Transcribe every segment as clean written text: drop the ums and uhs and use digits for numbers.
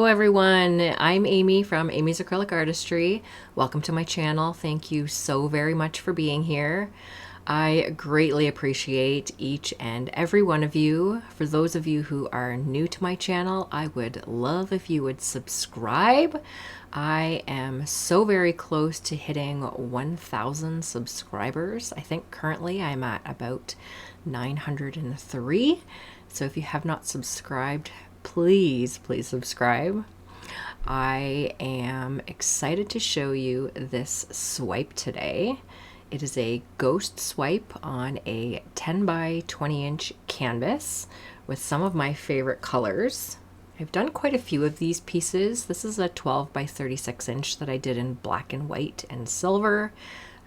Hello everyone, I'm Amy from Amy's Acrylic Artistry. Welcome to my channel. Thank you so very much for being here. I greatly appreciate each and every one of you. For those of you who are new to my channel, I would love if you would subscribe. I am so very close to hitting 1,000 subscribers. I think currently I'm at about 903. So if you have not subscribed, please subscribe. I am excited to show you this swipe today. It is a ghost swipe on a 10 by 20 inch canvas with some of my favorite colors. I've done quite a few of these pieces. This is a 12 by 36 inch that I did in black and white and silver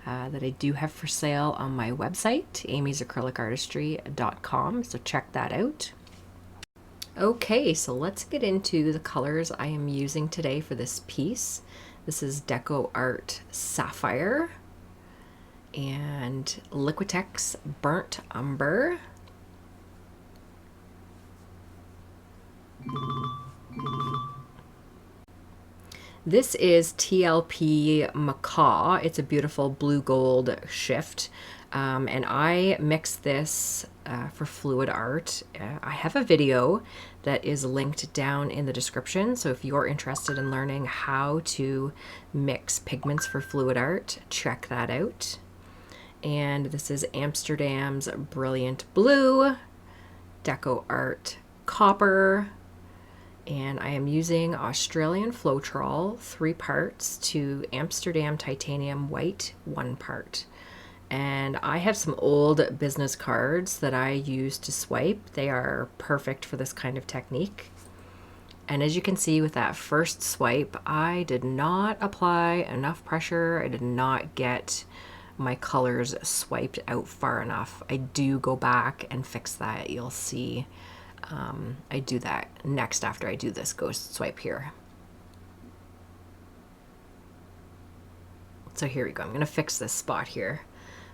that I do have for sale on my website, amysacrylicartistry.com, so check that out. Okay, so let's get into the colors I am using today for this piece. This is DecoArt Sapphire and Liquidtex Burnt Umber. This is TLP Macaw. It's a beautiful blue gold shift. And I mixed this for fluid art. I have a video that is linked down in the description, so if you're interested in learning how to mix pigments for fluid art, check that out. And this is Amsterdam's Brilliant Blue, DecoArt Copper, and I am using Australian floetrol 3 parts to Amsterdam Titanium White 1 part. And I have some old business cards that I use to swipe. They are perfect for this kind of technique. And as you can see with that first swipe, I did not apply enough pressure. I did not get my colors swiped out far enough. I do go back and fix that. You'll see I do that next after I do this ghost swipe here. So here we go. I'm going to fix this spot here.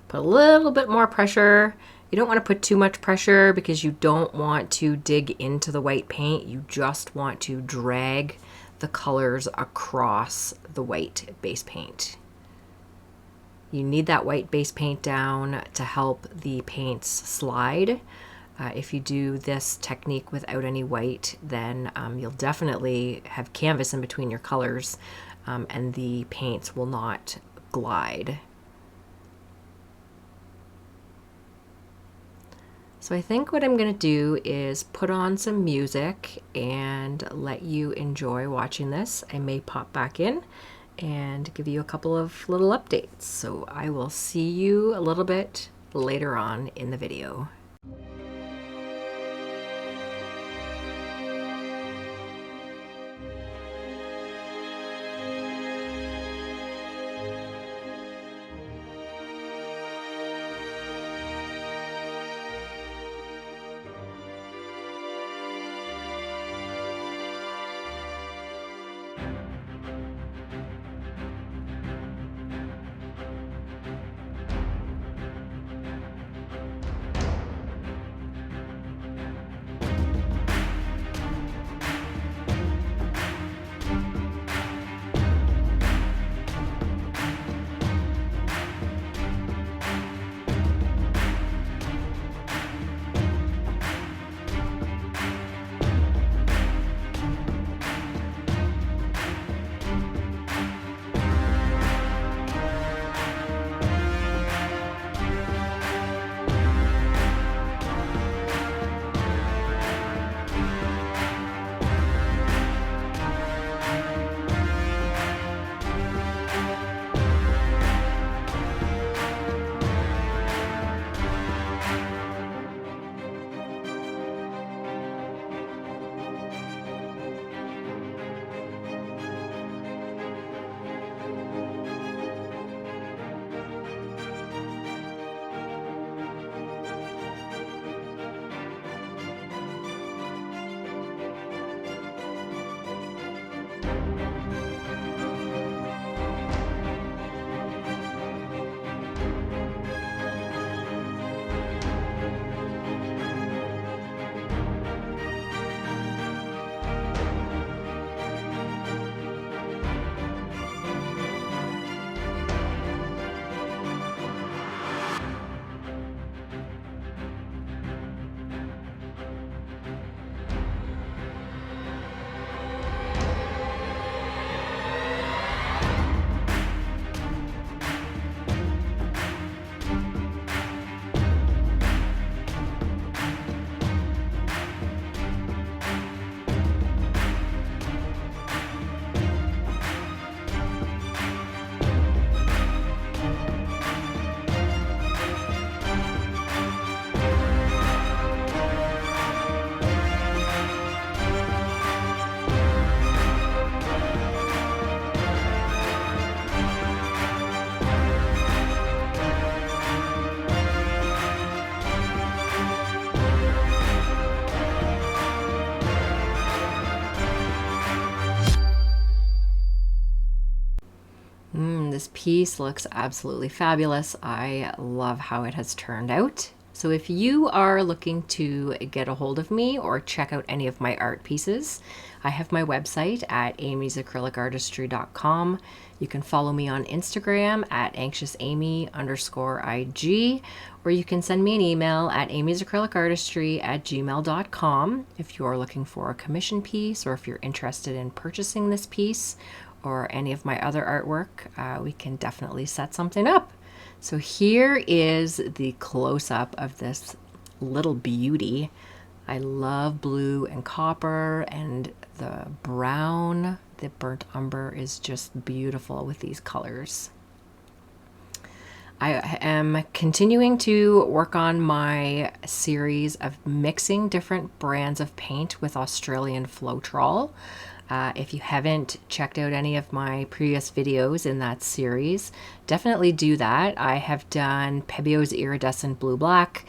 Put a little bit more pressure. You don't want to put too much pressure because you don't want to dig into the white paint. You just want to drag the colors across the white base paint. You need that white base paint down to help the paints slide. If you do this technique without any white, then you'll definitely have canvas in between your colors and the paints will not glide. So I think what I'm going to do is put on some music and let you enjoy watching this. I may pop back in and give you a couple of little updates. So I will see you a little bit later on in the video. piece looks absolutely fabulous. I love how it has turned out. So if you are looking to get a hold of me or check out any of my art pieces, I have my website at amysacrylicartistry.com. You can follow me on Instagram at anxiousamy_IG, or you can send me an email at amysacrylicartistry@gmail.com if you are looking for a commission piece, or if you're interested in purchasing this piece or any of my other artwork. We can definitely set something up. So here is the close-up of this little beauty. I love blue and copper, and the brown, the burnt umber is just beautiful with these colors. I am continuing to work on my series of mixing different brands of paint with Australian floetrol. If you haven't checked out any of my previous videos in that series, definitely do that. I have done Pebio's Iridescent Blue Black,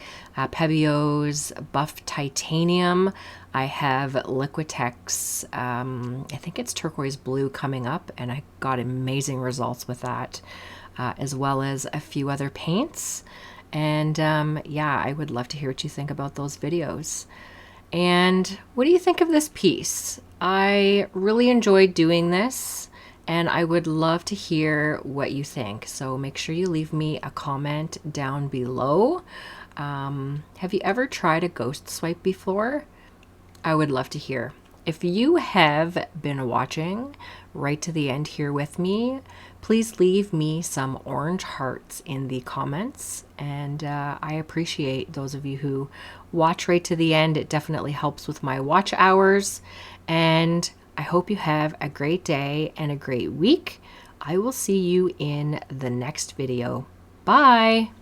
Pebio's Buff Titanium. I have Liquidtex, I think it's Turquoise Blue coming up, and I got amazing results with that, as well as a few other paints. And yeah, I would love to hear what you think about those videos. And what do you think of this piece? I really enjoyed doing this, and I would love to hear what you think. So make sure you leave me a comment down below. Have you ever tried a ghost swipe before? I would love to hear. If you have been watching right to the end here with me, please leave me some orange hearts in the comments. And I appreciate those of you who watch right to the end. It definitely helps with my watch hours. And I hope you have a great day and a great week. I will see you in the next video. Bye.